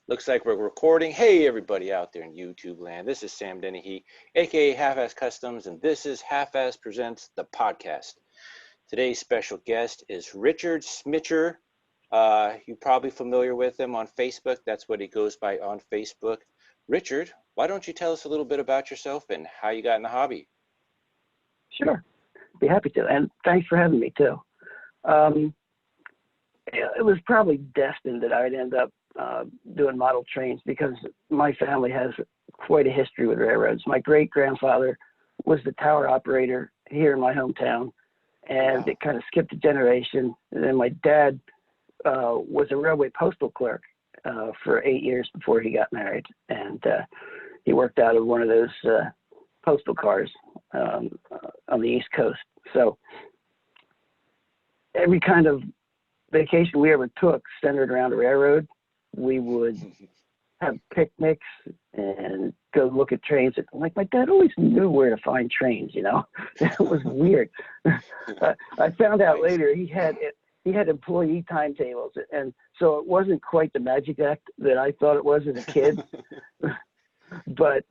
Looks like we're recording. Hey, everybody out there in YouTube land. This is Sam Dennehy, aka Halfass Customs, and this is Halfass Presents the podcast. Today's special guest is Richard Schmichard. You're probably familiar with him on Facebook. That's what he goes by on Facebook. Richard, why don't you tell us a little bit about yourself and how you got in the hobby? Sure, be happy to, and thanks for having me too. It was probably destined that I'd end up doing model trains because my family has quite a history with railroads. My great-grandfather was the tower operator here in my hometown, and It kind of skipped a generation. And then my dad was a railway postal clerk for 8 years before he got married, and he worked out of one of those postal cars on the East Coast. So every kind of vacation we ever took centered around a railroad. We would have picnics and go look at trains. Like my dad always knew where to find trains, you know. It was weird. I found out later he had employee timetables, and so it wasn't quite the magic act that I thought it was as a kid. But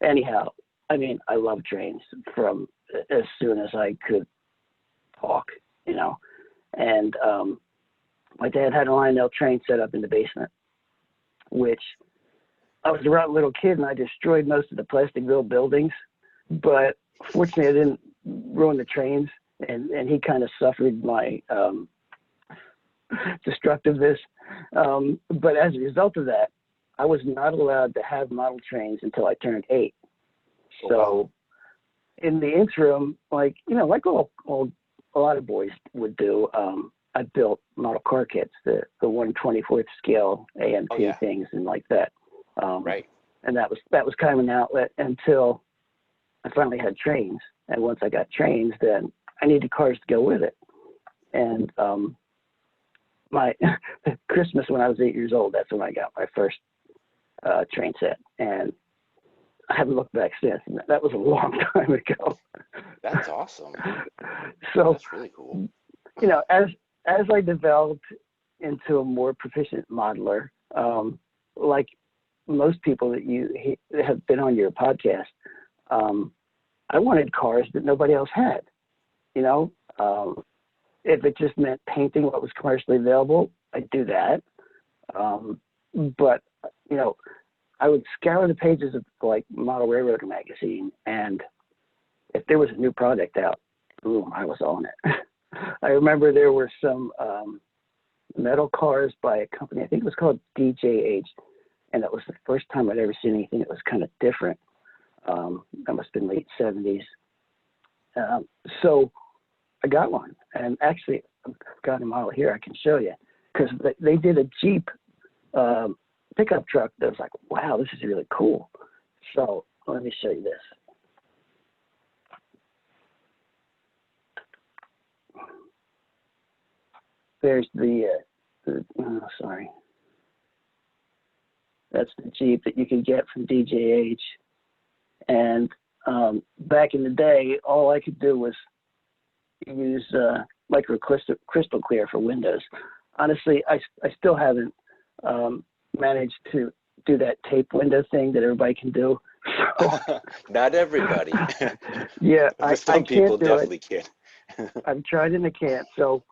anyhow, I mean, I love trains from as soon as I could talk, you know. And my dad had a Lionel train set up in the basement, which I was a rotten little kid and I destroyed most of the Plasticville buildings. But fortunately, I didn't ruin the trains, and he kind of suffered my destructiveness. But as a result of that, I was not allowed to have model trains until I turned 8. So in the interim, like, you know, like a lot of boys would do, I built model car kits, the 1/24th scale AMT things and like that. Right. And that was kind of an outlet until I finally had trains. And once I got trains, then I needed cars to go with it. And my Christmas when I was 8 years old, that's when I got my first train set. And I haven't looked back since. And that was a long time ago. That's awesome. So that's really cool. You know, as I developed into a more proficient modeler, like most people that you have been on your podcast, I wanted cars that nobody else had. You know, if it just meant painting what was commercially available, I'd do that. But you know, I would scour the pages of like Model Railroader magazine, and if there was a new product out, boom, I was on it. I remember there were some metal cars by a company, I think it was called DJH, and it was the first time I'd ever seen anything that was kind of different. That must have been late 70s. So I got one, and actually I've got a model here I can show you, because they did a Jeep pickup truck that was like, wow, this is really cool. So let me show you this. There's sorry. That's the Jeep that you can get from DJH. And back in the day, all I could do was use micro crystal clear for windows. Honestly, I still haven't managed to do that tape window thing that everybody can do. So, not everybody. Yeah, some people definitely can. I've tried and I can't. So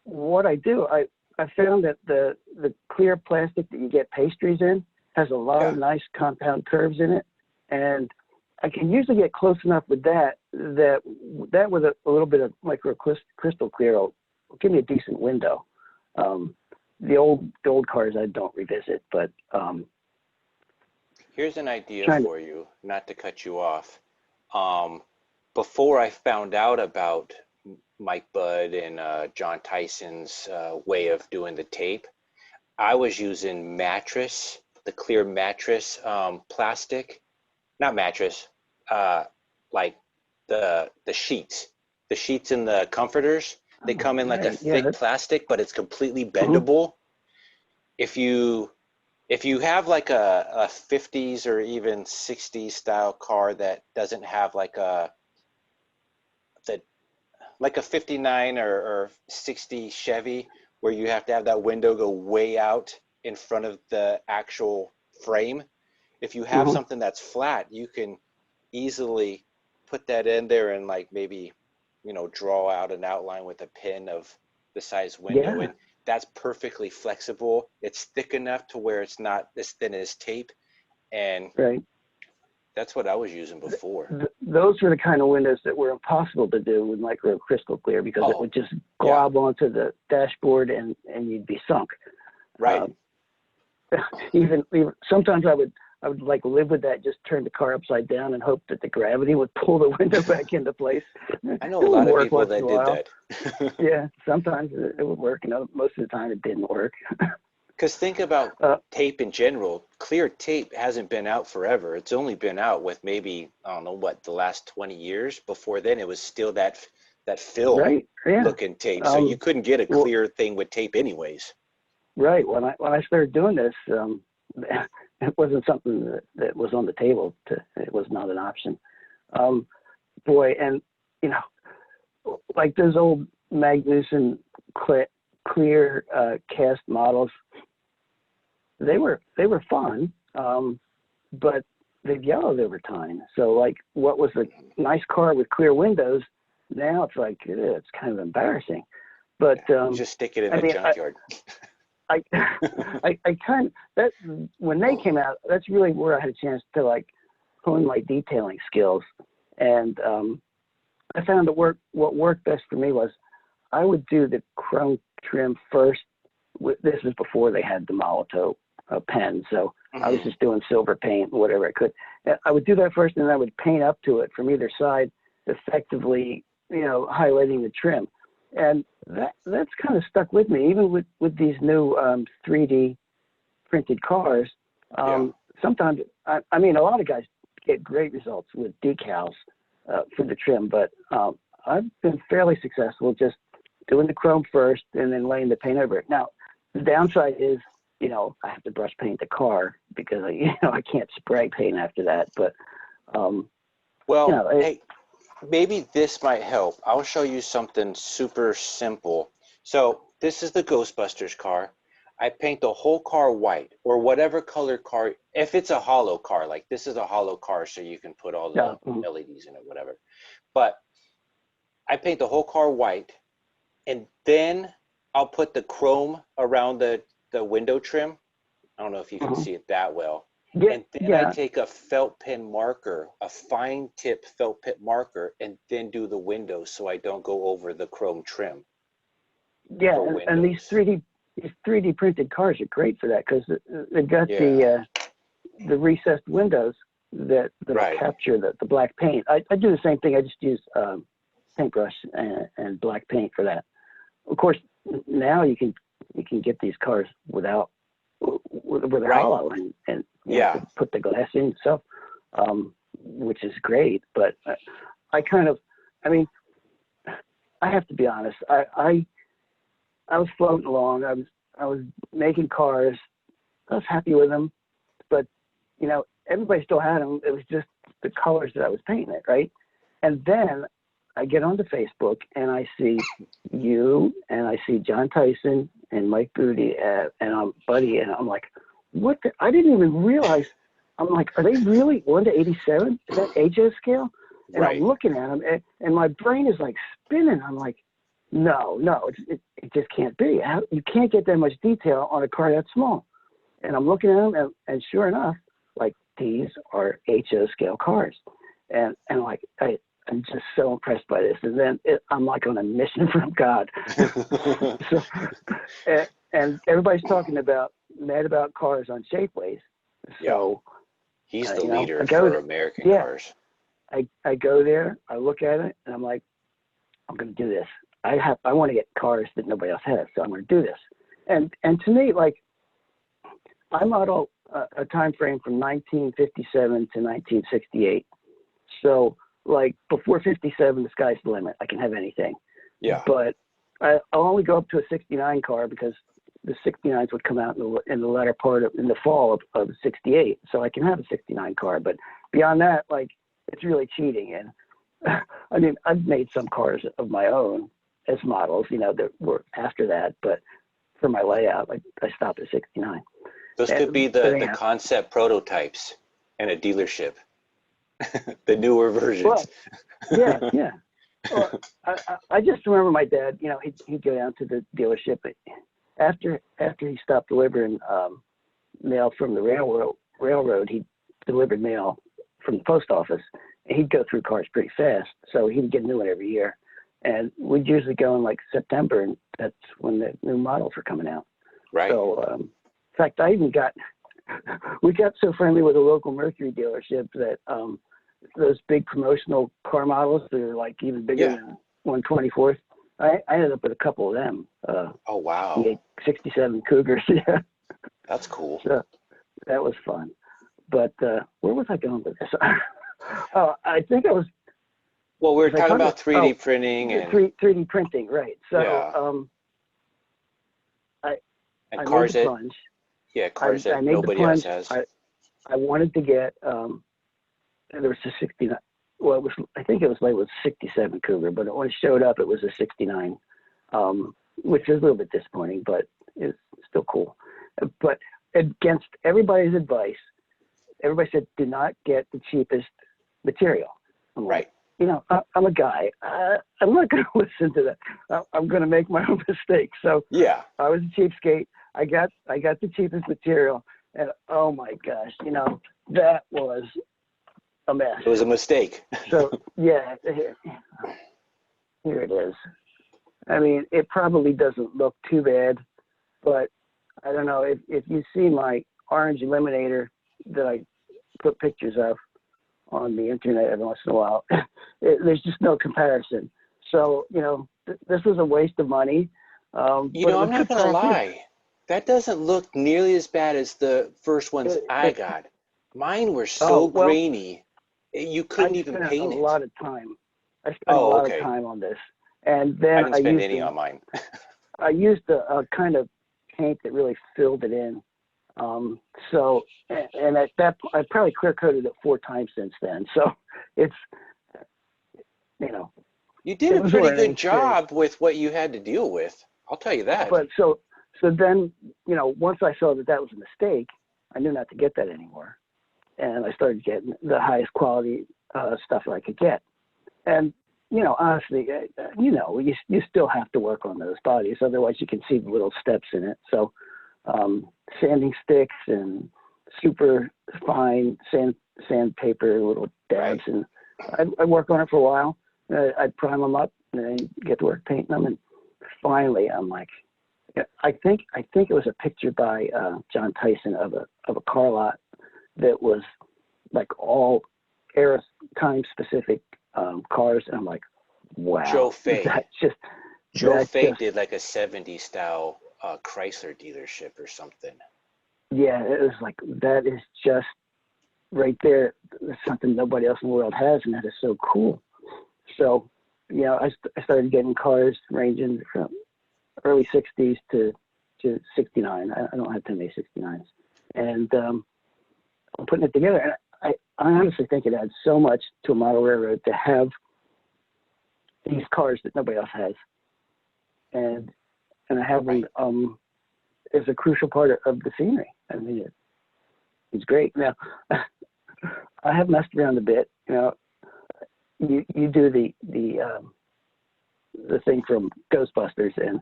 what I do, I found that the clear plastic that you get pastries in has a lot of nice compound curves in it, and I can usually get close enough with that with a little bit of micro crystal clear will give me a decent window. The old cars I don't revisit, but here's an idea for you, not to cut you off. Before I found out about Mike Budd and John Tyson's way of doing the tape, I was using the clear mattress plastic, not mattress, like the sheets in the comforters. They come in like a thick plastic, but it's completely bendable. If you have like a 50s or even 60s style car that doesn't have like a 59 or 60 Chevy where you have to have that window go way out in front of the actual frame. If you have Mhm. something that's flat, you can easily put that in there and like maybe, draw out an outline with a pin of the size window. Yeah, And that's perfectly flexible. It's thick enough to where it's not as thin as tape. And right. that's what I was using before. Those were the kind of windows that were impossible to do with micro crystal clear because it Oh, would just yeah, glob onto the dashboard and you'd be sunk. right. Uh, even sometimes I would like live with that, just turn the car upside down and hope that the gravity would pull the window back into place. I know It a would lot of work people once in that a did while. that. Yeah, sometimes it would work. Most of the time it didn't work. Because think about Uh, tape in general. Clear tape hasn't been out forever. It's only been out with maybe, I don't know what, the last 20 years. Before then, it was still that film right. Yeah. looking tape. So you couldn't get a Well, clear thing with tape anyways. right. When I started doing this, it wasn't something that was on the table. It was not an option. Boy, and you know, like those old Magnuson clear cast models, they were fun, but they've yellowed over time. So like, what was a nice car with clear windows, now it's like it's kind of embarrassing. But Just stick it in I the mean, junkyard. I I kind of, that when they came out, that's really where I had a chance to like hone my detailing skills, and I found that what worked best for me was I would do the chrome trim first. This was before they had the Molotow pen, so I was just doing silver paint, whatever I could. I would do that first, and then I would paint up to it from either side, effectively, highlighting the trim. And that's kind of stuck with me, even with these new 3D printed cars. Yeah. Sometimes, I mean, a lot of guys get great results with decals for the trim, but I've been fairly successful just doing the chrome first and then laying the paint over it. Now, the downside is, I have to brush paint the car because I can't spray paint after that. But Well, hey, maybe this might help. I'll show you something super simple. So this is the Ghostbusters car. I paint the whole car white or whatever color car. If it's a hollow car, like this is a hollow car, so you can put all the LEDs in it, whatever. But I paint the whole car white, and then I'll put the chrome around the window trim. I don't know if you can see it that well. yeah, And then I yeah, take a felt pen marker, a fine tip felt tip marker, and then do the windows so I don't go over the chrome trim yeah, for and these windows. 3D printed cars are great for that because they've got Yeah, the recessed windows that'll right. capture the black paint. I do the same thing. I just use paintbrush and black paint for that. Of course, now you can get these cars without with a Right. hollow and Yeah. put the glass in yourself, which is great. But I kind of, I mean, I have to be honest. I was floating along. I was making cars. I was happy with them, but everybody still had them. It was just the colors that I was painting it, right? And then I get onto Facebook and I see you and I see John Tyson and Mike Booty and I'm Buddy, and I'm like, what? I didn't even realize. I'm like, are they really 1:87? Is that HO scale? And Right. I'm looking at them, and my brain is like spinning. I'm like, no, it just can't be. You can't get that much detail on a car that small. And I'm looking at them, and sure enough, like these are HO scale cars, and like I'm just so impressed by this. And then I'm like on a mission from God. So, and everybody's talking mad about cars on Shapeways. So He's the I leader go for American yeah, cars. I go there, I look at it, and I'm like, I'm going to do this. I want to get cars that nobody else has, so I'm going to do this. And to me, like, I model a time frame from 1957 to 1968. So like before 57, the sky's the limit. I can have anything. Yeah. But I'll only go up to a 69 car because the 69s would come out in the latter part in the fall of 68. So I can have a 69 car. But beyond that, like, it's really cheating. And I mean, I've made some cars of my own as models, that were after that. But for my layout, I stopped at 69. Those could be But the anyhow, concept prototypes in a dealership, the newer versions. well, yeah. Well, I just remember my dad. You know, he'd go down to the dealership after he stopped delivering mail from the railroad. He delivered mail from the post office, and he'd go through cars pretty fast. So he'd get a new one every year, and we'd usually go in like September, and that's when the new models were coming out. Right. So, in fact, we got so friendly with a local Mercury dealership that those big promotional car models that are like even bigger than 124th, I ended up with a couple of them. Oh, wow. 67 Cougars. Yeah. That's cool. So that was fun. But where was I going with this? I think I was. Well, we were talking about 3D printing and 3D printing, right? So and I cars made the that plunge. cars I that made nobody the plunge. else has. I wanted to get there was a 69. Well, it was, I think it was labeled 67 Cougar, but when it showed up, it was a 69, which is a little bit disappointing, but it's still cool. But against everybody's advice, everybody said, do not get the cheapest material. I'm like, you know, I'm a guy. I'm not going to listen to that. I'm going to make my own mistakes. So I was a cheapskate. I got the cheapest material, and oh my gosh, you know, that was a mess. It was a mistake. So yeah, here it is. I mean, it probably doesn't look too bad, but I don't know if you see my orange eliminator that I put pictures of on the internet every once in a while, there's just no comparison. So, you know, this was a waste of money. You know, I'm not going to lie. That doesn't look nearly as bad as the first ones I got. Mine were so grainy, you couldn't even paint it. A lot of time. I spent a lot of time on this. And then I didn't spend any on mine. I used a kind of paint that really filled it in. So, and at that point, I probably clear coated it 4 times since then. So it's, you know. You did a pretty good job with what you had to deal with. I'll tell you that. But so then, you know, once I saw that was a mistake, I knew not to get that anymore. And I started getting the highest quality stuff that I could get. And, you know, honestly, you know, you still have to work on those bodies. Otherwise, you can see the little steps in it. So sanding sticks and super fine sandpaper, little dabs. And I'd work on it for a while. I'd prime them up and then get to work painting them. And finally, I'm like, I think it was a picture by John Tyson of a car lot that was like all era time specific cars, and I'm like, wow. Joe Fay. Joe Fay just did like a 70s style Chrysler dealership or something. Yeah, it was like, that is just right there. That's something nobody else in the world has, and that is so cool. So, you know, I started getting cars ranging from early 60s to 69. I don't have too many 69s. And I'm putting it together. And I honestly think it adds so much to a model railroad to have these cars that nobody else has. And I have them as a crucial part of the scenery. I mean, it's great. Now, I have messed around a bit. You know, you do the thing from Ghostbusters, and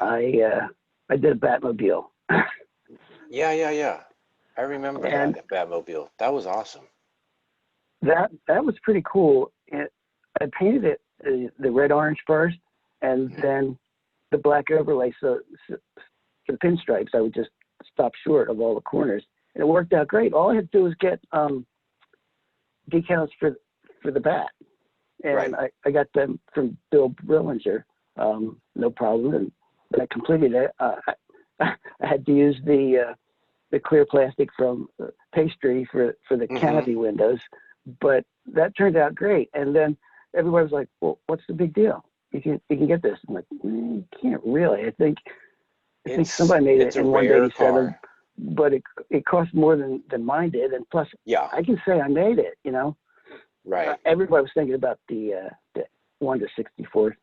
I did a Batmobile. Yeah. I remember that Batmobile. That was awesome. That was pretty cool. I painted it the red-orange first, and then the black overlay. So for the pinstripes, I would just stop short of all the corners, and it worked out great. All I had to do was get decals for the bat, and I got them from Bill Brillinger, no problem. And I completed it. I had to use the clear plastic from pastry for the canopy windows, but that turned out great. And then everybody was like, well, what's the big deal? You can get this. I'm like, you can't really. I think somebody made it in 187, but it cost more than mine did. And plus, I can say I made it, you know? Right. Everybody was thinking about the 1 to 64th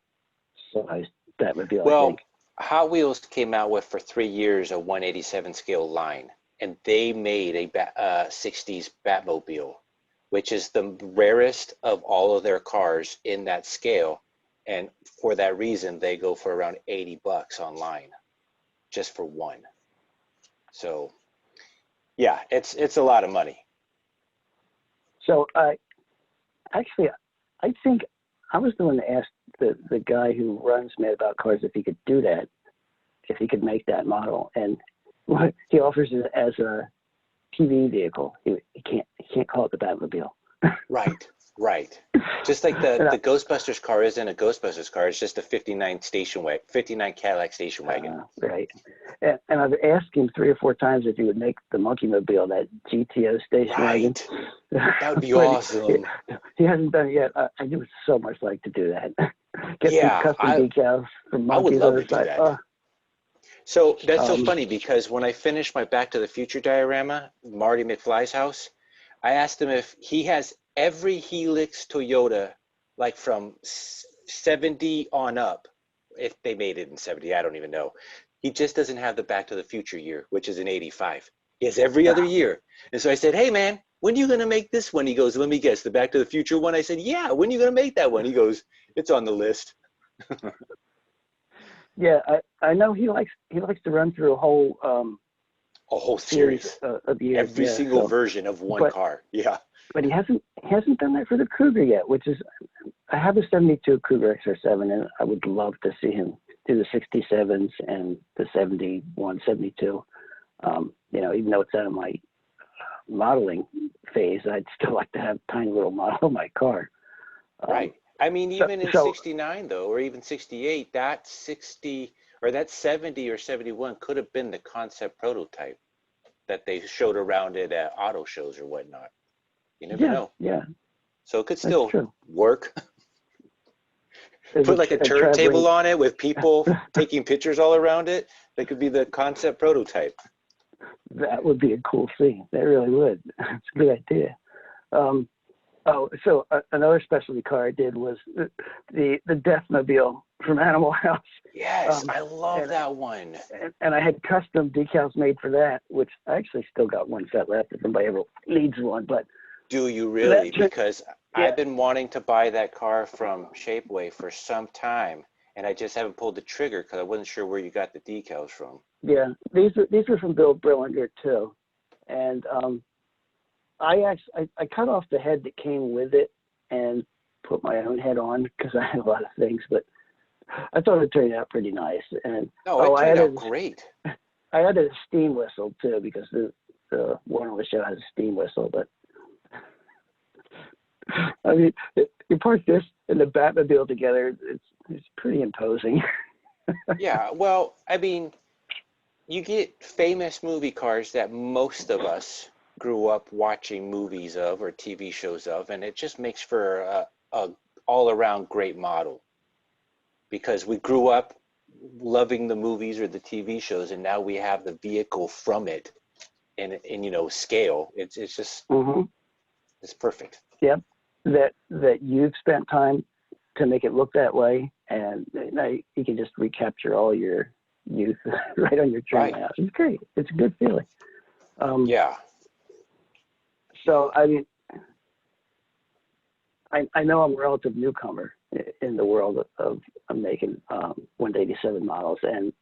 size Batmobile, well, I think. Hot Wheels came out with for 3 years a 187 scale line, and they made a 60s Batmobile, which is the rarest of all of their cars in that scale. And for that reason, they go for around $80 online just for one. So yeah, it's a lot of money. So actually, I think I was the one that asked the guy who runs Mad About Cars if he could do that, if he could make that model, and he offers it as a TV vehicle. He can't call it the Batmobile. Right. Just like the Ghostbusters car isn't a Ghostbusters car, it's just a 59 Cadillac station wagon. Right. And I've asked him 3 or 4 times if he would make the Monkey Mobile, that GTO station wagon. That would be awesome. He hasn't done it yet. I would so much like to do that. Get some custom decals from Monkeys. I would love to do side. that. So that's so funny, because when I finished my Back to the Future diorama, Marty McFly's house, I asked him if he has every Helix Toyota, like from 70 on up, if they made it in 70, I don't even know. He just doesn't have the Back to the Future year, which is in 85. He has every other year. And so I said, hey man, when are you going to make this one? He goes, let me guess, the Back to the Future one? I said, yeah, when are you going to make that one? He goes, it's on the list. Yeah, I know he likes to run through a whole series of years. Every single version of one car. Yeah. But he hasn't done that for the Cougar yet, which is, I have a 72 Cougar XR7, and I would love to see him do the 67s and the 71, 72. Even though it's out of my modeling phase, I'd still like to have a tiny little model of my car. Right. I mean, even in 69 though, or even 68, that 60 or that 70 or 71 could have been the concept prototype that they showed around it at auto shows or whatnot. You never know. Yeah. So it could still work. Put like a turntable on it with people taking pictures all around it. That could be the concept prototype. That would be a cool scene. That really would. It's a good idea. Another specialty car I did was the Deathmobile from Animal House. Yes, I love that one. And I had custom decals made for that, which I actually still got one set left if anybody ever needs one. But do you really? Because I've been wanting to buy that car from Shapeways for some time, and I just haven't pulled the trigger because I wasn't sure where you got the decals from. Yeah, these were from Bill Brillinger too, and I cut off the head that came with it and put my own head on because I had a lot of things, but I thought it turned out pretty nice. And it turned out great. I added a steam whistle too because the one on the show has a steam whistle. But I mean, you put this and the Batmobile together, it's pretty imposing. Yeah, well, I mean, you get famous movie cars that most of us grew up watching movies of or TV shows of, and it just makes for a all-around great model because we grew up loving the movies or the TV shows, and now we have the vehicle from it in scale. It's just it's perfect. Yep, that you've spent time to make it look that way, and now you can just recapture all your youth right on your dream house. It's great. It's a good feeling. Yeah. So, I mean, I know I'm a relative newcomer in the world of making 187 models, and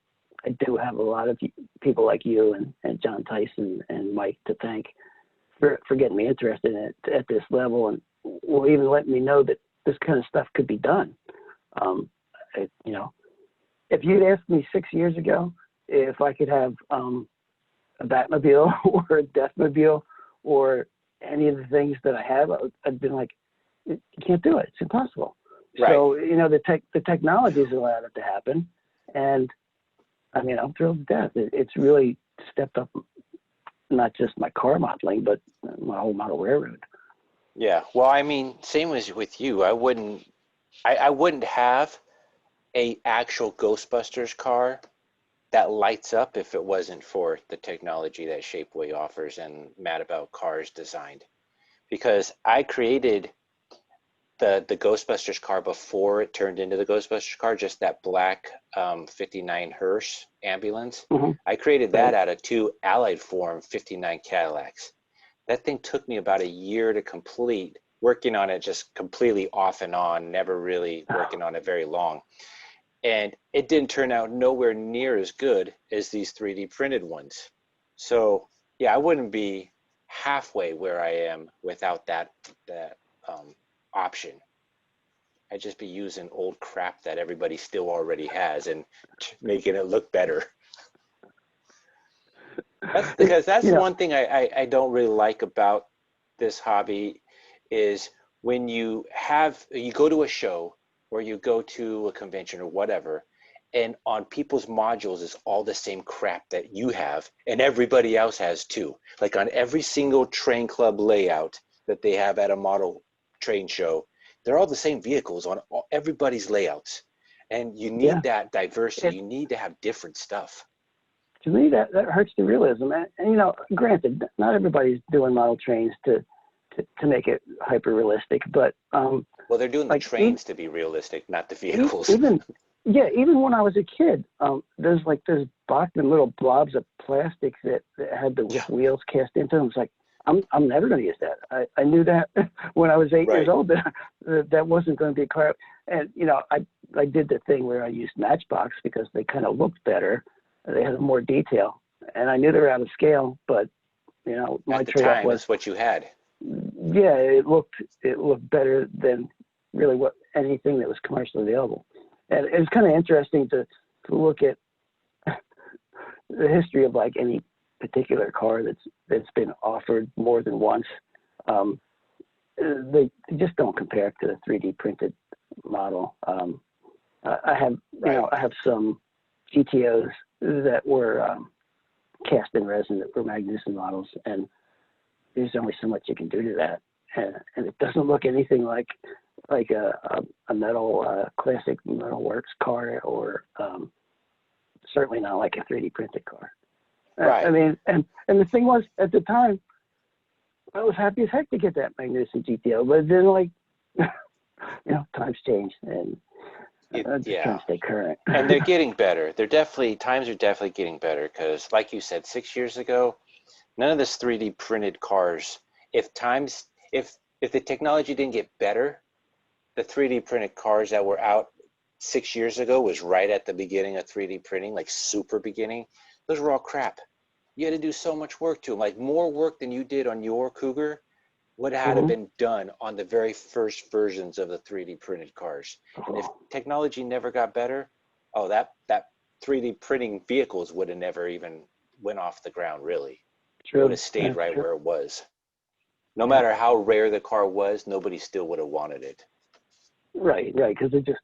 I do have a lot of people like you and John Tyson and Mike to thank for getting me interested in it at this level, and will even let me know that this kind of stuff could be done. If you'd asked me 6 years ago if I could have a Batmobile or a Deathmobile or any of the things that I have, I'd been like, you can't do it. It's impossible. Right. So, the technology has allowed it to happen. And I mean, I'm thrilled to death. It's really stepped up, not just my car modeling, but my whole model railroad. Yeah. Well, I mean, same as with you. I wouldn't have a actual Ghostbusters car that lights up if it wasn't for the technology that Shapeways offers and Mad About Cars designed. Because I created the Ghostbusters car before it turned into the Ghostbusters car, just that black 59 hearse ambulance. Hmm. I created that Right. out of two Allied Form 59 Cadillacs. That thing took me about a year to complete, working on it just completely off and on, never really working on it very long. And it didn't turn out nowhere near as good as these 3D printed ones. So yeah, I wouldn't be halfway where I am without that um, option. I'd just be using old crap that everybody still already has and making it look better. That's It, because that's you the know, one thing I don't really like about this hobby is when you go to a show or you go to a convention or whatever, and on people's modules is all the same crap that you have and everybody else has too. Like on every single train club layout that they have at a model train show, they're all the same vehicles on everybody's layouts. And you yeah. need that diversity. It, You need to have different stuff. to me, that hurts the realism. And, granted, not everybody's doing model trains to make it hyper realistic, but Well, they're doing the like trains to be realistic, not the vehicles. even yeah, even when I was a kid, there's Bachman little blobs of plastic that had the Yeah, wheels cast into them. It's like I'm never going to use that. I knew that when I was 8 years right. old that wasn't going to be a car. And I did the thing where I used Matchbox because they kind of looked better. They had more detail, and I knew they were out of scale. But my At the trade-off time, was, that's what you had. yeah, it looked better than really what anything that was commercially available. And it's kind of interesting to look at the history of like any particular car that's been offered more than once. They just don't compare to the 3D printed model. I have Right. I have some GTOs that were cast in resin that were Magnuson models, and there's only so much you can do to that, and it doesn't look anything like a metal classic metal works car, or certainly not like a 3D printed car. I Right. mean, and the thing was, at the time, I was happy as heck to get that Magnuson GTO, but then times change, and I'm just trying Yeah. to stay current. And they're getting better. Times are definitely getting better because, like you said, 6 years ago, none of this 3D printed cars, if times, if the technology didn't get better, the 3D printed cars that were out 6 years ago was right at the beginning of 3D printing, like super beginning. Those were all crap. You had to do so much work to them, like more work than you did on your Cougar would have Hmm. been done on the very first versions of the 3D printed cars. And if Oh, technology never got better, oh, that 3D printing vehicles would have never even went off the ground, really. It would true. have stayed Yeah, right true. where it was. No Yeah. matter how rare the car was, nobody still would have wanted it. Right. Because it just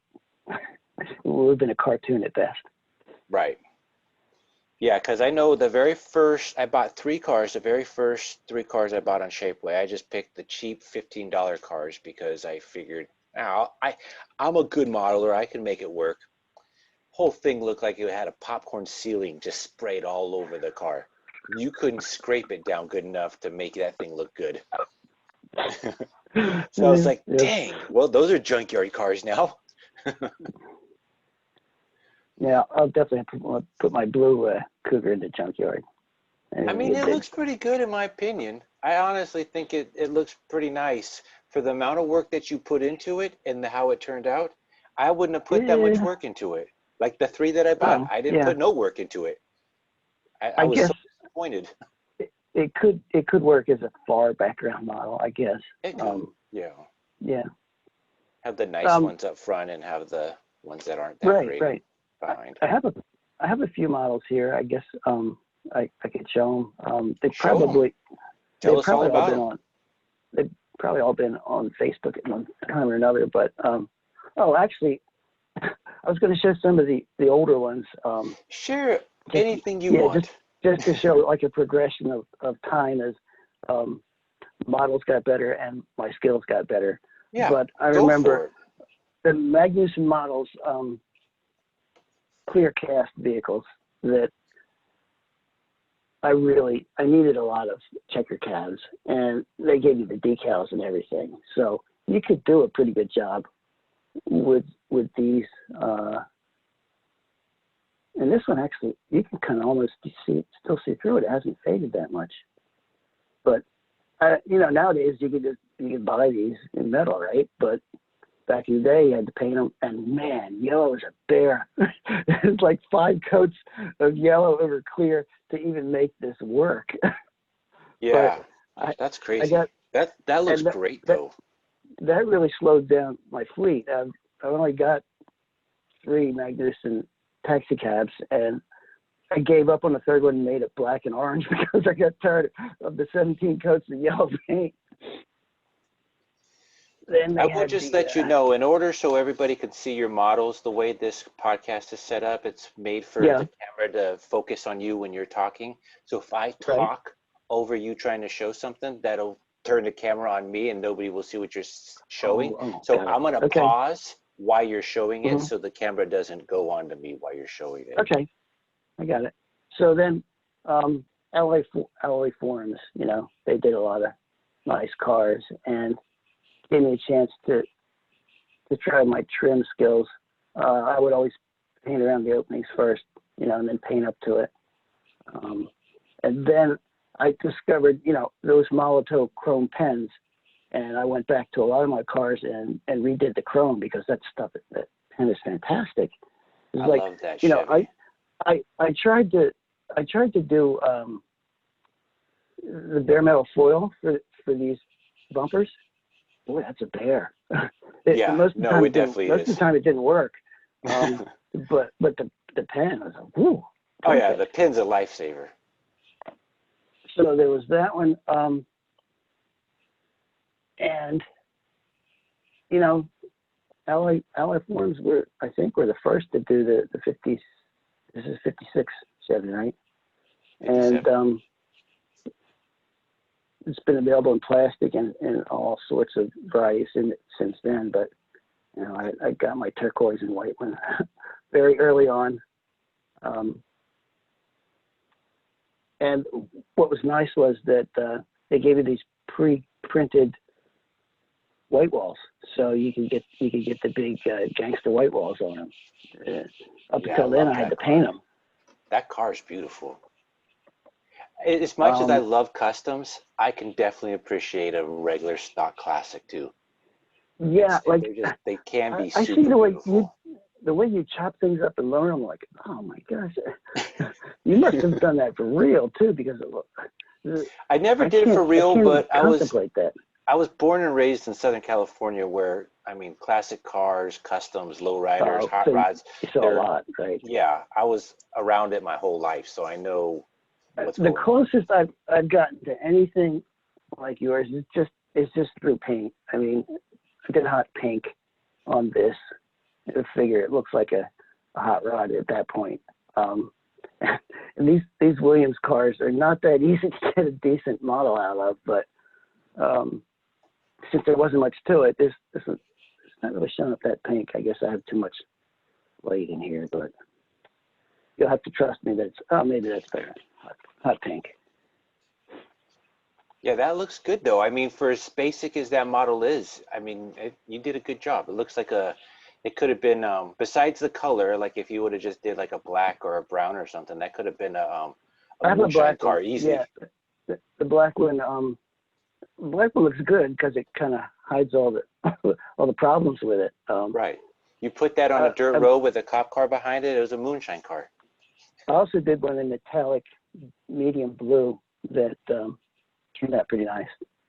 would have been a cartoon at best. Right. Yeah, because I know I bought three cars. The very first three cars I bought on Shapeway, I just picked the cheap $15 cars because I figured, I'm a good modeler. I can make it work. Whole thing looked like it had a popcorn ceiling just sprayed all over the car. You couldn't scrape it down good enough to make that thing look good. So I was Yeah. like, Yeah. dang, well, those are junkyard cars now. Yeah. I'll definitely have to put my blue Cougar in the junkyard. I And mean, get it big. looks pretty good in my opinion. I honestly think it looks pretty nice for the amount of work that you put into it and how it turned out. I wouldn't have put that much Yeah. work into it. Like the three that I bought, Oh, I didn't yeah. put no work into it. I I was guess so disappointed. it could work as a far background model, I guess. It could, Um, yeah. yeah. Have the nice Um, ones up front and have the ones that aren't that right, great right. I, behind. I have a few models here. I guess I could show them. Show them. Tell They've us all probably all about been them. on they've probably all been on Facebook at one time or another. But oh, actually, I was going to show some of the older ones. Share Just anything you yeah, want. just to show like a progression of time as um, models got better and my skills got better. Yeah, But I go for remember it. the Magnuson models, clear cast vehicles that I needed a lot of checker cabs, and they gave you the decals and everything. So you could do a pretty good job with these. And this one actually, you can kind of almost still see through it. It hasn't faded that much. But nowadays you can buy these in metal, right? But back in the day, you had to paint them, and man, yellow is a bear. It's like 5 coats of yellow over clear to even make this work. Yeah, that's crazy. That looks great though. That really slowed down my fleet. I've only got 3 Magnuson taxi cabs, and I gave up on the 3rd one and made it black and orange because I got tired of the 17 coats of yellow paint. I will just let you know, in order so everybody can see your models, the way this podcast is set up, it's made for the camera to focus on you when you're talking. So if I talk over you trying to show something, that'll turn the camera on me and nobody will see what you're showing. So I'm going to pause while you're showing it so the camera doesn't go on to me while you're showing it. Okay, I got it. So then LA Forums, they did a lot of nice cars and gave me a chance to try my trim skills. I would always paint around the openings first, and then paint up to it. And then I discovered, those Molotov chrome pens, and I went back to a lot of my cars and redid the chrome because that pen is fantastic. It's love that. I tried to do the bare metal foil for these bumpers. Boy, that's a bear. It definitely is. Most of the time it didn't work. But the pen, I was like, whoo. Oh yeah, the pen's a lifesaver. So there was that one. And LA Forums were the first to do the 50s. This is 56 Chevy, right? 57. And it's been available in plastic and all sorts of varieties since then. But I got my turquoise and white one very early on. And what was nice was that they gave you these pre-printed white walls, so you can get the big gangster white walls on them. Up until then, I had to paint them. That car is beautiful. As much as I love customs, I can definitely appreciate a regular stock classic too. Yeah, they can be I super see the way beautiful. The way you chop things up and lower them, like, oh my gosh, you must have done that for real too, because I never did it for real, but I was born and raised in Southern California, where classic cars, customs, lowriders, hot rods. You saw a lot, right? Yeah, I was around it my whole life, so I know what's the closest I've gotten to anything like yours is just through paint. I did hot pink on this. I figure it looks like a hot rod at that point. And these Williams cars are not that easy to get a decent model out of, but since there wasn't much to it, it's not really showing up that pink. I guess I have too much light in here, but you'll have to trust me maybe that's better. Hot pink. Yeah, that looks good though. For as basic as that model is, you did a good job. It looks like it could have been, besides the color, like if you would have just did like a black or a brown or something, that could have been a moonshine car easy. Yeah, the black one looks good because it kind of hides all the problems with it. Right. You put that on a dirt road with a cop car behind it, it was a moonshine car. I also did one in metallic medium blue that turned out pretty nice.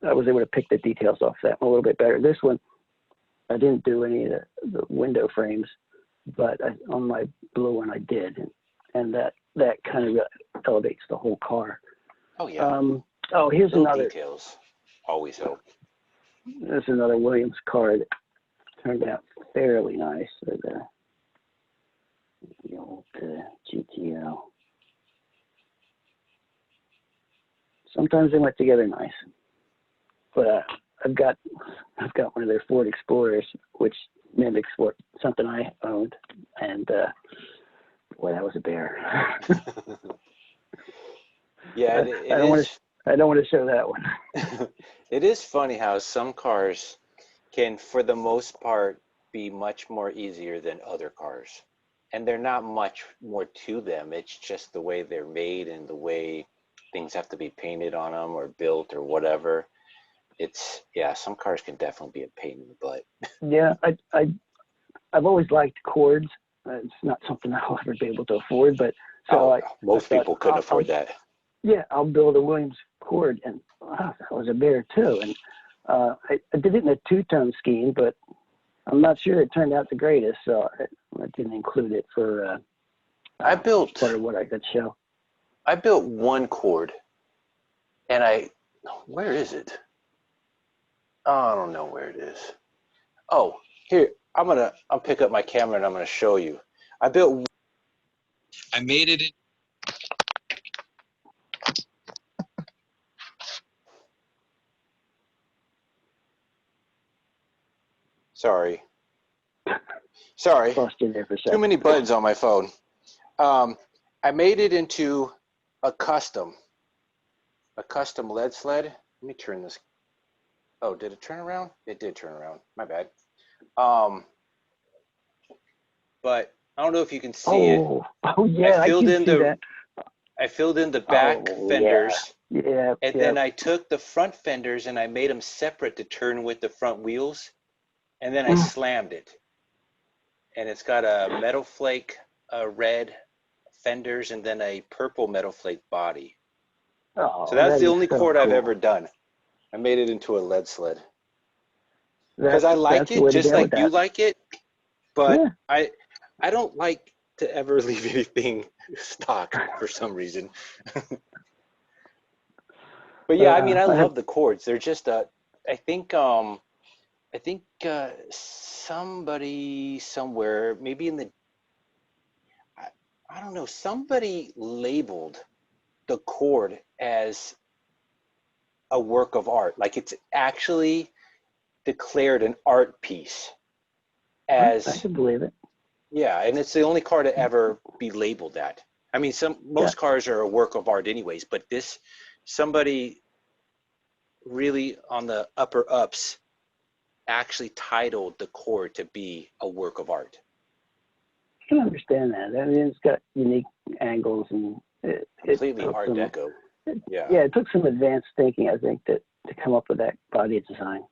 I was able to pick the details off that one a little bit better. This one, I didn't do any of the window frames, but on my blue one I did, and that kind of elevates the whole car. Oh yeah. Here's little another. Details always help. There's another Williams car that turned out fairly nice with the old GTO. Sometimes they went together nice, but I've got one of their Ford Explorers, which mimics something I owned, and boy, that was a bear. Yeah, I don't want to show that one. It is funny how some cars, can, for the most part, be much more easier than other cars. And they're not much more to them. It's just the way they're made and the way things have to be painted on them or built or whatever. It's, yeah, some cars can definitely be a pain in the butt. Yeah, I've always liked Cords. It's not something I'll ever be able to afford, but so Most people couldn't afford that. Yeah, I'll build a Williams Cord, and that was a bear too. And I did it in a two-tone scheme, but I'm not sure it turned out the greatest, so I didn't include it for part of what I could show. I built one Cord, and where is it? Oh, I don't know where it is. Oh, here, I'll pick up my camera and I'm gonna show you. I made it in. Sorry. Lost you there for a second. Too many buttons on my phone. I made it into a custom lead sled. Let me turn this. Oh, did it turn around? It did turn around. My bad. But I don't know if you can see it. Oh yeah, I can see that. I filled in the back fenders. Yeah. And then I took the front fenders and I made them separate to turn with the front wheels. And then I slammed it. And it's got a metal flake, red fenders, and then a purple metal flake body. Oh, so that's the only Cord cool. I've ever done. I made it into a lead sled. Because I like it just like you like it. But yeah. I don't like to ever leave anything stock for some reason. But yeah, I mean, I love the Cords. They're just I think somebody somewhere, maybe in the, I don't know, somebody labeled the Cord as a work of art. Like it's actually declared an art piece. I can believe it. Yeah, and it's the only car to ever be labeled that. I mean, most cars are a work of art anyways, but somebody really on the upper ups actually titled the Cord to be a work of art. I can understand that. I mean, it's got unique angles and completely Art Deco. Yeah, it took some advanced thinking, I think, to come up with that body design.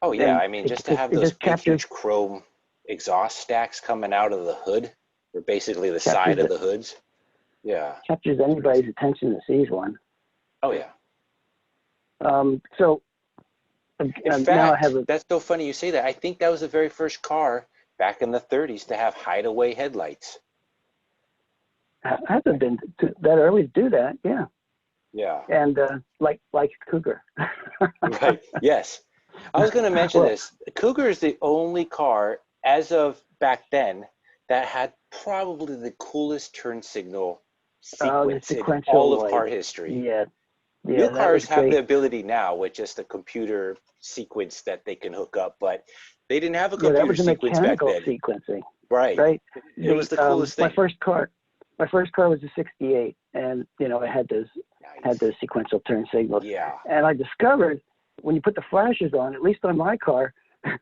Oh yeah, I mean, just to have those big, huge chrome exhaust stacks coming out of the hood, or basically the side of the hoods. Yeah, captures anybody's attention that sees one. Oh yeah. So in fact, that's so funny you say that. I think that was the very first car back in the 30s to have hideaway headlights. Hasn't been that early to do that, yeah. Yeah. And like Cougar. Right. Yes. I was going to mention this. Cougar is the only car, as of back then, that had probably the coolest turn signal sequence in all of car history. Yeah. New cars have the ability now with just a computer sequence that they can hook up, but they didn't have a computer sequence back then. Sequencing. Right. It was the coolest thing. My first car was a '68, and it had those sequential turn signals. Yeah. And I discovered when you put the flashes on, at least on my car,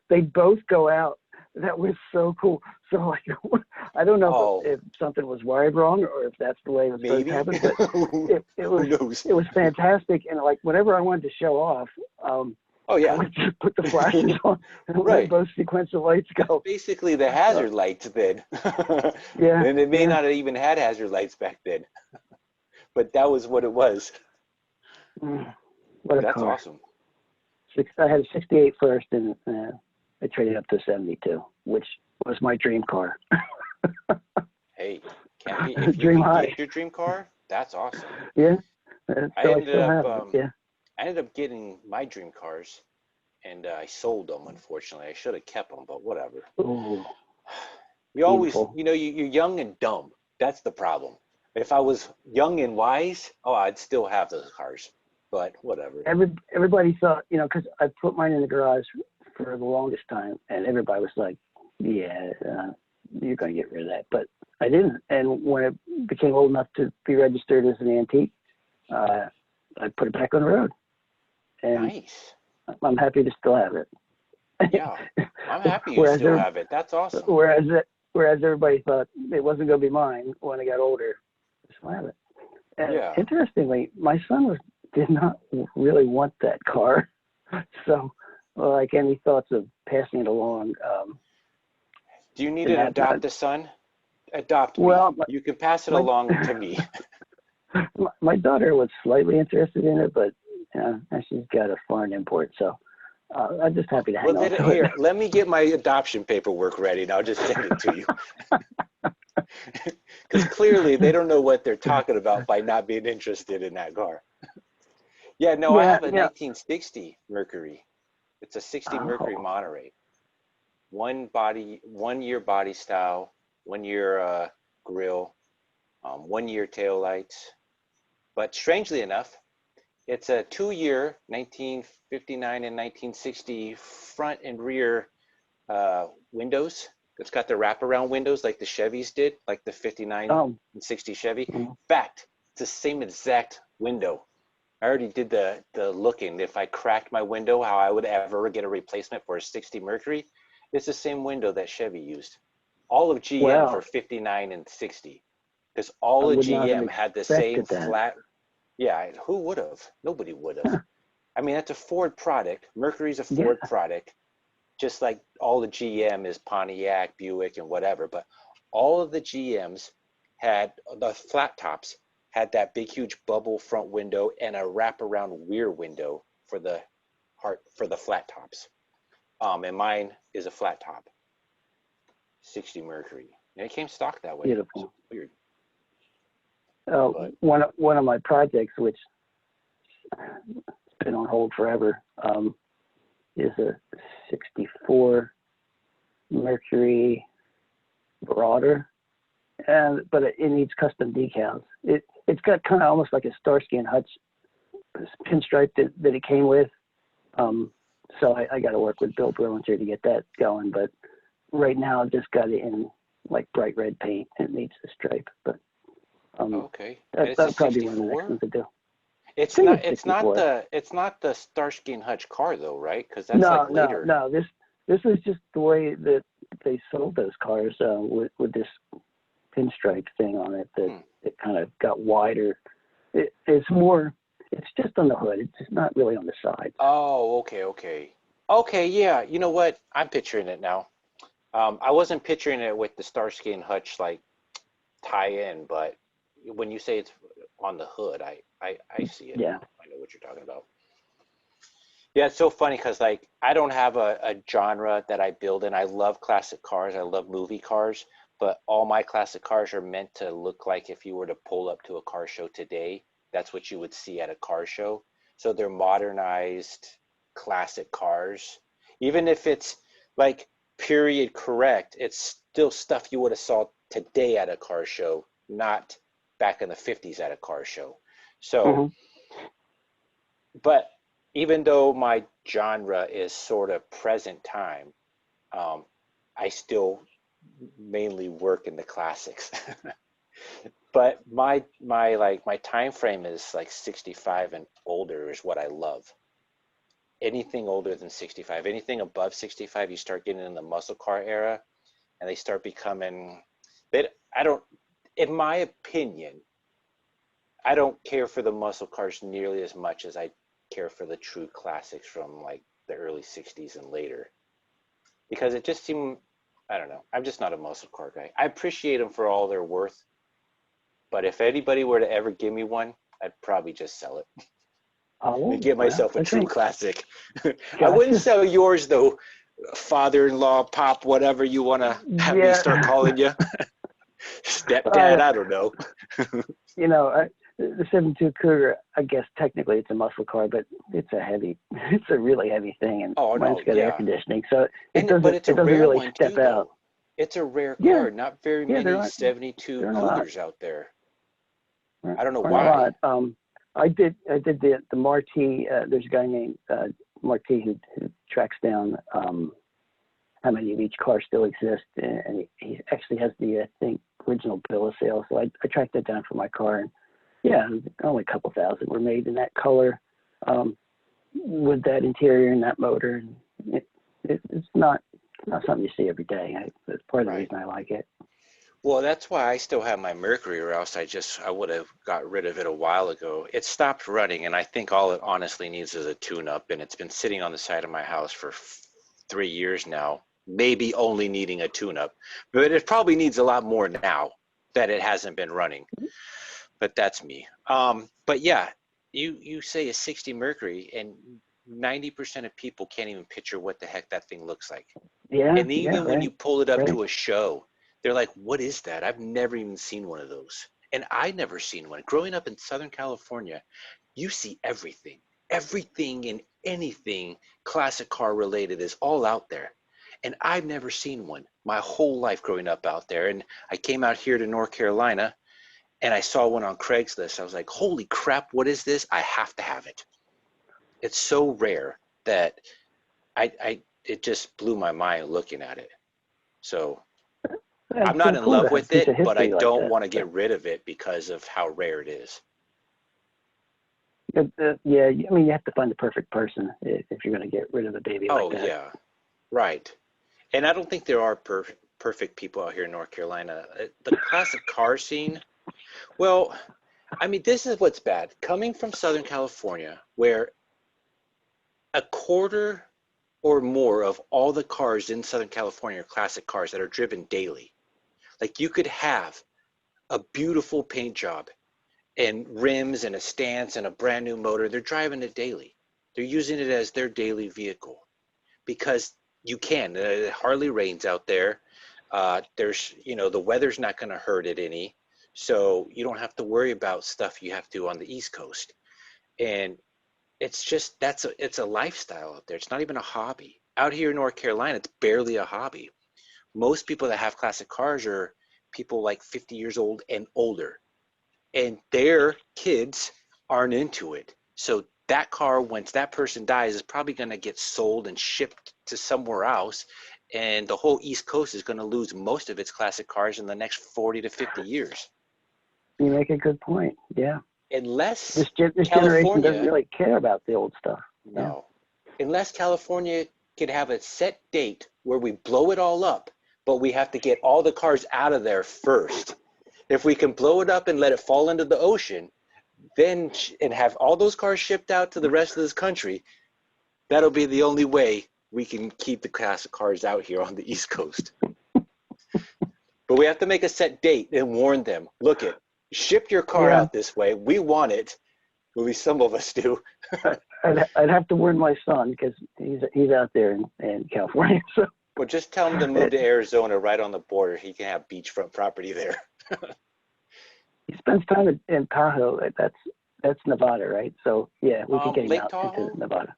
they both go out. That was so cool. So I don't know if something was wired wrong or if that's the way it was supposed to happen, but it was fantastic. And like whenever I wanted to show off, I would just put the flashes on and let both sequential lights go. Basically the hazard lights then. Yeah. And it may not have even had hazard lights back then, but that was what it was. That's car. Awesome. I had a '68 first, and I traded up to a '72, which was my dream car. Hey, if you get your dream car, that's awesome. Yeah. I ended up getting my dream cars, and I sold them. Unfortunately, I should have kept them, but whatever. Ooh, you always, you're young and dumb. That's the problem. If I was young and wise, I'd still have those cars. But whatever. Everybody thought, because I put mine in the garage for the longest time, and everybody was like, "Yeah, you're going to get rid of that." But I didn't. And when it became old enough to be registered as an antique, I put it back on the road. And nice. I'm happy to still have it. Yeah. I'm happy you whereas still there, have it. That's awesome. whereas everybody thought it wasn't going to be mine when I got older. So I have it. And Yeah. interestingly, my son did not really want that car. So, like, any thoughts of passing it along? Do you need Didn't an happen. adopt a son? Adopt me. Well, You can pass it my, along to me. my daughter was slightly interested in it, but she's got a foreign import, so I'm just happy to hang Well, on to it. let me get my adoption paperwork ready and I'll just send it to you. Because clearly they don't know what they're talking about by not being interested in that car. Yeah, no, I have a Yeah. 1960 Mercury. It's a 60 Mercury Oh, Monterey. 1 year body style, 1 year grill, 1 year tail lights. But strangely enough, it's a 2 year 1959 and 1960 front and rear windows. It's got the wraparound windows like the Chevys did, like the 59 oh, and 60 Chevy. In mm, fact, it's the same exact window. I already did the looking. If I cracked my window, how I would ever get a replacement for a 60 Mercury. It's the same window that Chevy used. All of GM for well, 59 and 60. Because I all of would not have GM had the same expected that. flat. Yeah, who would have? Nobody would have. Huh. I mean, that's a Ford product. Mercury's a Yeah, Ford product, just like all the GM is Pontiac, Buick, and whatever. But all of the GMs had the flat tops had that big, huge bubble front window and a wraparound rear window for the flat tops. And mine is a flat top, 60 Mercury, and it came stock that way. It's beautiful. weird, Uh, but one of my projects, which has been on hold forever, is a 64 Mercury Marauder, but it needs custom decals. It's got kind of almost like a Starsky and Hutch pinstripe that it came with. So I got to work with Bill Brillinger to get that going. But right now I've just got it in like bright red paint and it needs the stripe. But okay. And it's a that'll probably be one of the next 64. ones to do. It's I think not. it's It's not 64. the Starsky and Hutch car though, right? Because that's No, like no, later. no. This is just the way that they sold those cars with this pinstripe thing on it that it kind of got wider. It's more. It's just on the hood. It's just not really on the sides. Oh, okay. Yeah. You know what? I'm picturing it now. I wasn't picturing it with the Starsky and Hutch like tie-in, but when you say it's on the hood, I see it Yeah. now. I know what you're talking about. Yeah, it's so funny because like I don't have a genre that I build in. I love classic cars. I love movie cars, but all my classic cars are meant to look like if you were to pull up to a car show today, that's what you would see at a car show. So they're modernized classic cars. Even if it's like period correct, it's still stuff you would have saw today at a car show, not back in the 50s at a car show. So, Hmm. but even though my genre is sort of present time, um, I still mainly work in the classics. But my time frame is like 65 and older is what I love. Anything older than 65, anything above 65, you start getting in the muscle car era, and they start becoming. They I don't, in my opinion, I don't care for the muscle cars nearly as much as I care for the true classics from like the early 60s and later because it just seemed, I don't know, I'm just not a muscle car guy. I appreciate them for all they're worth, but if anybody were to ever give me one, I'd probably just sell it and Oh, get well, myself a true okay. classic. I wouldn't Gotcha. sell yours though, father-in-law, pop, whatever you want to have me start Yeah. calling you. Stepdad, I, I don't know. the 72 Cougar, I guess technically it's a muscle car, but it's a really heavy thing, and Oh mine's no, got air yeah. conditioning, so But it's a it doesn't rare really one step too, out. though. It's a rare Yeah, car. Not very yeah, many 72 there aren't a lot. Cougars out there. There I don't know aren't a why. lot. I did the Marti. There's a guy named Marti who tracks down how many of each car still exist, and he actually has the I think original bill of sale. So I tracked that down for my car, and yeah, only a couple thousand were made in that color, with that interior and that motor, and it's not something you see every day. That's part of the Right. reason I like it. Well, that's why I still have my Mercury, or else I would have got rid of it a while ago. It stopped running, and I think all it honestly needs is a tune-up, and it's been sitting on the side of my house for 3 years now, maybe only needing a tune-up. But it probably needs a lot more now that it hasn't been running. But that's me. But yeah, you say a 60 Mercury, and 90% of people can't even picture what the heck that thing looks like. Yeah, And yeah, even when you right, pull it up right. to a show, they're like, what is that? I've never even seen one of those. And I never seen one. Growing up in Southern California, you see everything. Everything and anything classic car related is all out there. And I've never seen one my whole life growing up out there. And I came out here to North Carolina and I saw one on Craigslist. I was like, holy crap, what is this? I have to have it. It's so rare that it just blew my mind looking at it. So That's I'm not so in cool to love have a with piece of it, but I history like don't that. want to get rid of it because of how rare it is. Yeah, I mean, you have to find the perfect person if you're going to get rid of a baby like Oh, that. yeah, right. And I don't think there are perfect people out here in North Carolina. The classic car scene, well, I mean, this is what's bad. Coming from Southern California, where a quarter or more of all the cars in Southern California are classic cars that are driven daily. Like you could have a beautiful paint job and rims and a stance and a brand new motor. They're driving it daily. They're using it as their daily vehicle because you can. It hardly rains out there. The weather's not going to hurt it any. So you don't have to worry about stuff you have to on the East Coast. And it's just, it's a lifestyle out there. It's not even a hobby. Out here in North Carolina, it's barely a hobby. Most people that have classic cars are people like 50 years old and older, and their kids aren't into it. So that car, once that person dies, is probably going to get sold and shipped to somewhere else. And the whole East Coast is going to lose most of its classic cars in the next 40 to 50 years. You make a good point. Yeah. Unless This generation doesn't California, really care about the old stuff. Yeah. no, unless California could have a set date where we blow it all up, but we have to get all the cars out of there first. If we can blow it up and let it fall into the ocean, then and have all those cars shipped out to the rest of this country, that'll be the only way we can keep the classic cars out here on the East Coast. But we have to make a set date and warn them, look it, ship your car Yeah. out this way. We want it. At least some of us do. I'd have to warn my son because he's out there in California. So Well, just tell him to move to Arizona right on the border. He can have beachfront property there. he spends time in Tahoe. That's Nevada, right? So yeah, we could get him Lake out into Tahoe? Nevada.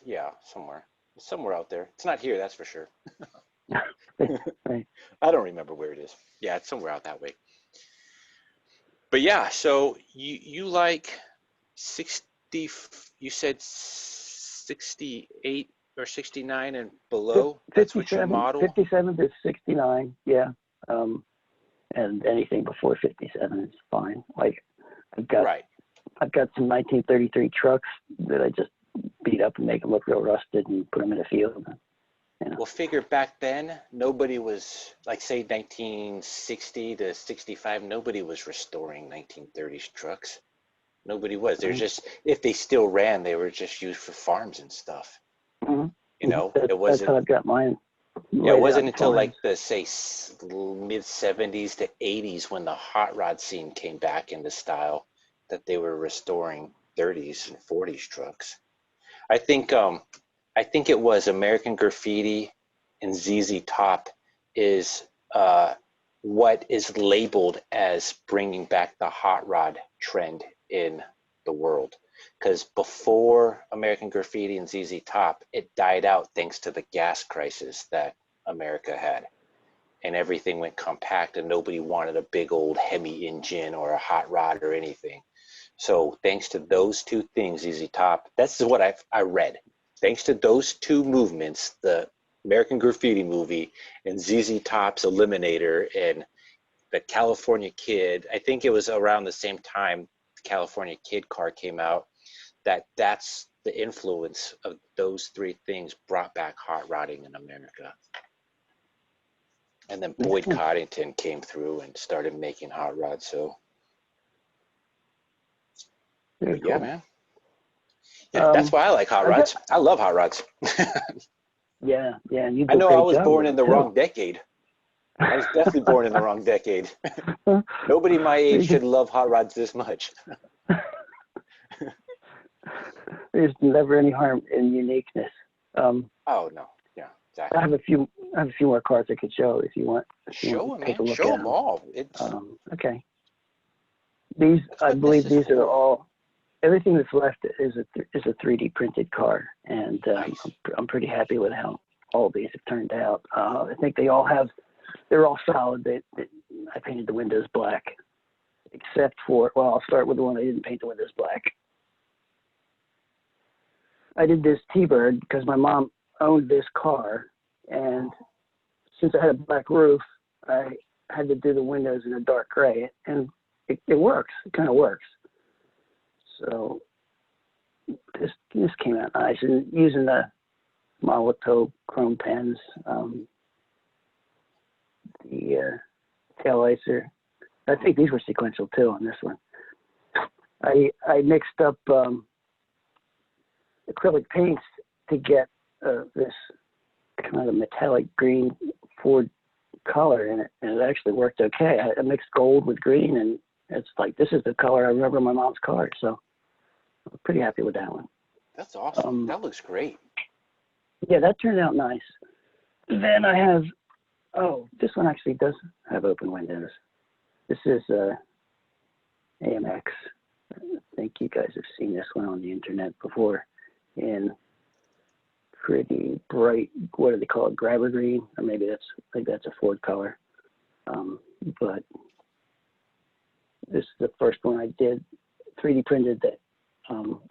Yeah, somewhere out there. It's not here, that's for sure. Right. I don't remember where it is. Yeah, it's somewhere out that way. But yeah, so you like 60, you said 68 or 69 and below? That's what you 57, model? 57 to 69. Yeah. And anything before 57 is fine. Like I've got Right. some 1933 trucks that I just beat up and make them look real rusted and put them in a field. Well, figure back then, nobody was, like say 1960 to 65, nobody was restoring 1930s trucks. Nobody was. They're just, if they still ran, they were just used for farms and stuff. Mm-hmm. It That's how wasn't, I've got mine yeah, it laid out wasn't in until like farms. the, say, mid 70s to 80s when the hot rod scene came back into style that they were restoring 30s and 40s trucks. I think it was American Graffiti and ZZ Top is what is labeled as bringing back the hot rod trend in the world. Because before American Graffiti and ZZ Top, it died out thanks to the gas crisis that America had. And everything went compact and nobody wanted a big old Hemi engine or a hot rod or anything. So thanks to those two things, ZZ Top, that's what I read. Thanks to those two movements, the American Graffiti movie and ZZ Top's Eliminator and the California Kid, I think it was around the same time the California Kid car came out. that's the influence of those three things brought back hot rodding in America. And then Boyd Coddington came through and started making hot rods. So, Very yeah, cool. man. Yeah, that's why I like hot rods. I love hot rods. Yeah, and you do I know a great I was job born with in it, the too. wrong decade. I was definitely born in the wrong decade. Nobody my age should love hot rods this much. There's never any harm in uniqueness. Oh no, yeah, exactly. I have a few more cards I could show if you want. Show them, man. Show them all. It's okay. These, I believe, these are all. Everything that's left is a 3D printed card, and nice. I'm pretty happy with how all these have turned out. I think they're all solid. I painted the windows black, except for, well, I'll start with the one I didn't paint the windows black. I did this T-Bird because my mom owned this car, and since I had a black roof, I had to do the windows in a dark gray, and it works. It kind of works. So this came out nice, and using the Molotov chrome pens, the taillights are. I think these were sequential too on this one. I mixed up acrylic paints to get this kind of metallic green Ford color in it, and it actually worked okay. I mixed gold with green, and it's like, this is the color I remember my mom's car, so I'm pretty happy with that one. That's awesome. That looks great. Yeah, that turned out nice. Then I have, this one actually does have open windows. This is AMX. I think you guys have seen this one on the internet before, in pretty bright, what do they call it, grabber green, or maybe that's a Ford color. But this is the first one I did 3D printed that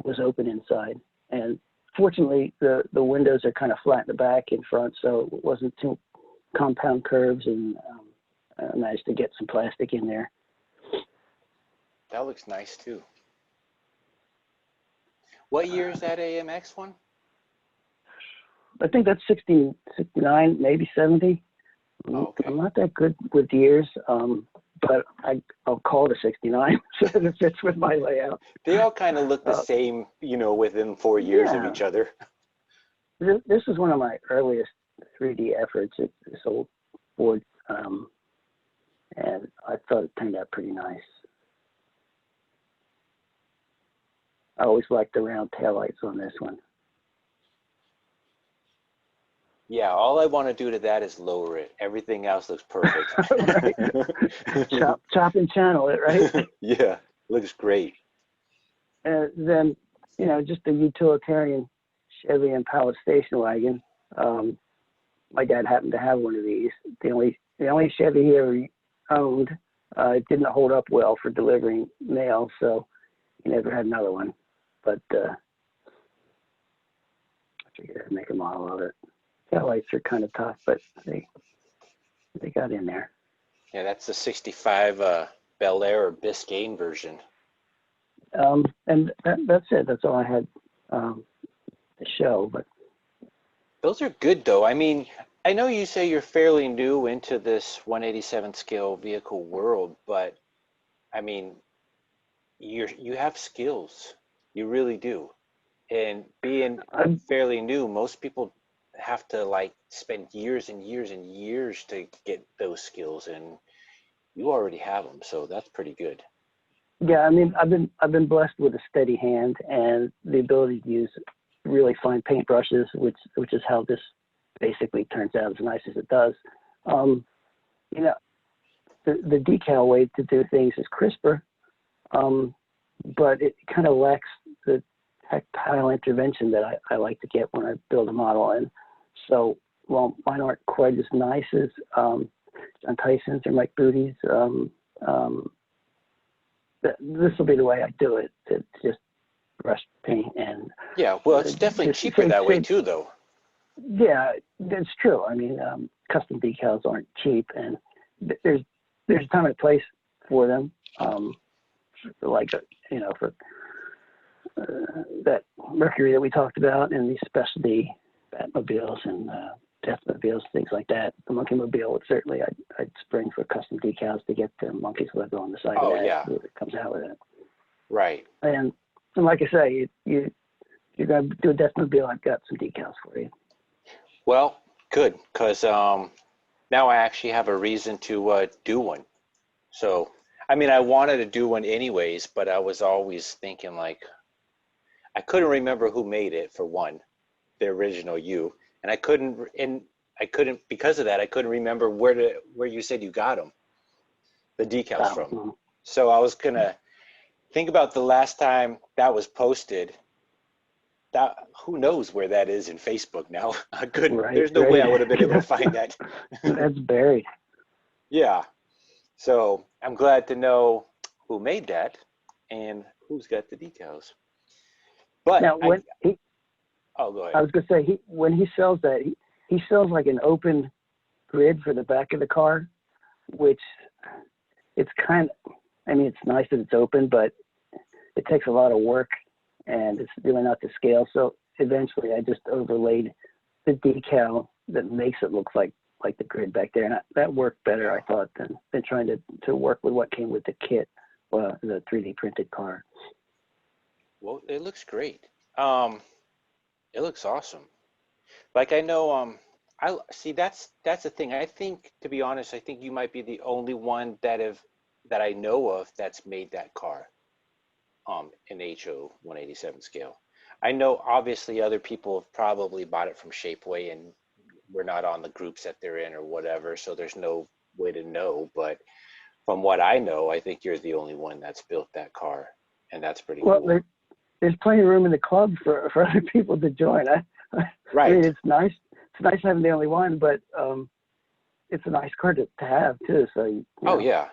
was open inside, and fortunately the windows are kind of flat in the back and front, so it wasn't too compound curves, and I managed to get some plastic in there. That looks nice too. What year is that AMX one? I think that's 60, 69, maybe 70. Okay. I'm not that good with years, but I'll call it a 69 so that it fits with my layout. They all kind of look the same, within 4 years of each other. This is one of my earliest 3D efforts. It's this old Ford, and I thought it turned out pretty nice. I always liked the round taillights on this one. Yeah, all I want to do to that is lower it. Everything else looks perfect. Chop and channel it, right? Yeah, looks great. Then, just a utilitarian Chevy Impala station wagon. My dad happened to have one of these. The only Chevy he ever owned. It didn't hold up well for delivering mail, so he never had another one. But I figured I'd make a model of it. Taillights are kind of tough, but they got in there. Yeah, that's the 65 Bel Air or Biscayne version. And that's it. That's all I had to show. But those are good, though. I mean, I know you say you're fairly new into this 187 scale vehicle world, but I mean, you have skills. You really do. And being fairly new, most people have to spend years and years and years to get those skills, and you already have them, so that's pretty good. Yeah, I mean, I've been blessed with a steady hand and the ability to use really fine paintbrushes, which is how this basically turns out as nice as it does. The decal way to do things is crisper, but it kind of lacks the tactile intervention that I like to get when I build a model. And so, while mine aren't quite as nice as John Tyson's or Mike Booty's, this will be the way I do it. It's just brush paint and. Yeah, well, it's definitely cheaper that way too, though. Yeah, that's true. I mean, custom decals aren't cheap, and there's a time and a place for them. For that Mercury that we talked about, and these specialty Batmobiles and Deathmobiles, things like that. The Monkey Mobile would certainly, I'd spring for custom decals to get the monkey's logo on the side of that. yeah. It comes out with it. Right. And like I say, you're going to do a Deathmobile, I've got some decals for you. Well, good, because now I actually have a reason to do one. So, I mean, I wanted to do one anyways, but I was always thinking like, I couldn't remember who made it for one, the original you, and I couldn't, because of that, I couldn't remember where you said you got them, the decals from. So I was gonna think about the last time that was posted. That, who knows where that is in Facebook now? I couldn't. Right, there's no way I would have been able to find that. That's buried. Yeah. So I'm glad to know who made that and who's got the decals. But now, when go ahead. I was going to say, when he sells that, he sells like an open grid for the back of the car, which it's kind of, I mean, it's nice that it's open, but it takes a lot of work and it's really not to scale. So eventually I just overlaid the decal that makes it look like the grid back there. And that worked better, I thought, than trying to work with what came with the kit, the 3D printed car. Well, it looks great. It looks awesome. Like, I know, I see that's the thing. I think, to be honest, I think you might be the only one that I know of that's made that car, in HO 187 scale. I know obviously other people have probably bought it from Shapeway and we're not on the groups that they're in or whatever, so there's no way to know. But from what I know, I think you're the only one that's built that car, and that's pretty cool. Well, there's plenty of room in the club for other people to join. Right. I mean, it's nice. It's nice having the only one, but it's a nice car to have too. So you know, yeah.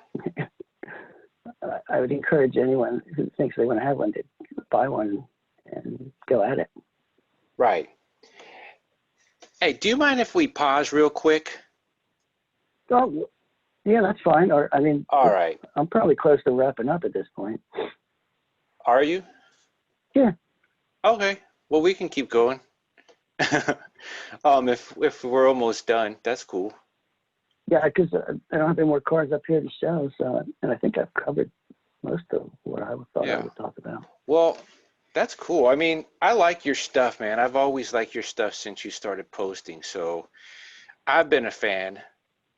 I would encourage anyone who thinks they want to have one to buy one and go at it. Right. Hey, do you mind if we pause real quick? Oh, yeah, that's fine. Or I mean, all right. I'm probably close to wrapping up at this point. Are you? Yeah. Okay. Well, we can keep going. If we're almost done, that's cool. Yeah, because I don't have any more cars up here to show, so, and I think I've covered most of what I thought I would talk about. Well, that's cool. I mean, I like your stuff, man. I've always liked your stuff since you started posting. So I've been a fan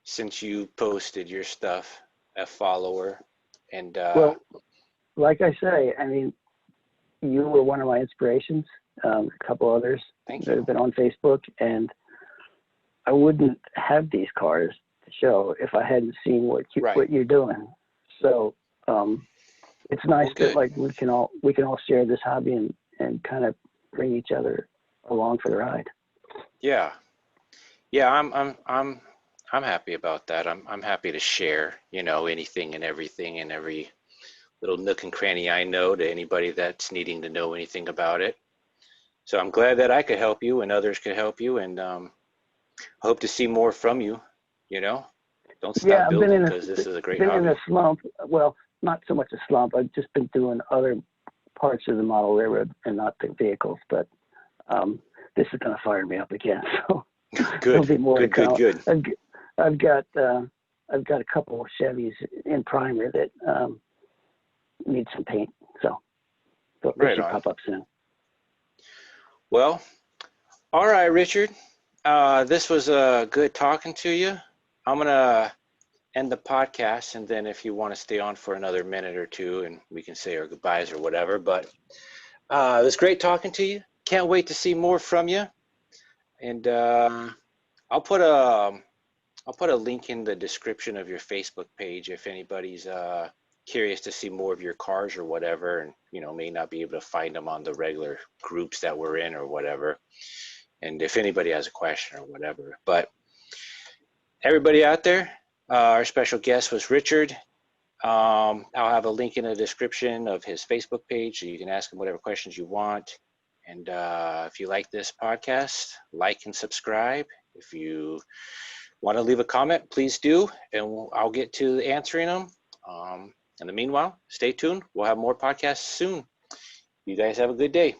since you posted your stuff, a follower. And well, like I say, I mean, you were one of my inspirations. A couple others that have been on Facebook, and I wouldn't have these cars to show if I hadn't seen what you're doing. So it's nice that like we can all share this hobby and kind of bring each other along for the ride. Yeah, I'm happy about that. I'm happy to share, anything and everything and every little nook and cranny I know to anybody that's needing to know anything about it. So I'm glad that I could help you and others could help you, and hope to see more from you. Don't stop building, because this is a great hobby. I've been in a slump. Well, not so much a slump. I've just been doing other parts of the model railroad and not the vehicles. But this is going to fire me up again. So there'll be more to come. Good. I've got a couple of Chevys in primer that need some paint. So they should pop up soon. Well, all right, Richard. This was good talking to you. I'm going to end the podcast, and then if you want to stay on for another minute or two, and we can say our goodbyes or whatever. But it was great talking to you. Can't wait to see more from you. And I'll put a link in the description of your Facebook page if anybody's curious to see more of your cars or whatever, and may not be able to find them on the regular groups that we're in or whatever. And if anybody has a question or whatever. But everybody out there, our special guest was Richard. I'll have a link in the description of his Facebook page so you can ask him whatever questions you want. And if you like this podcast, like and subscribe. If you want to leave a comment, please do, and I'll get to answering them. In the meanwhile, stay tuned. We'll have more podcasts soon. You guys have a good day.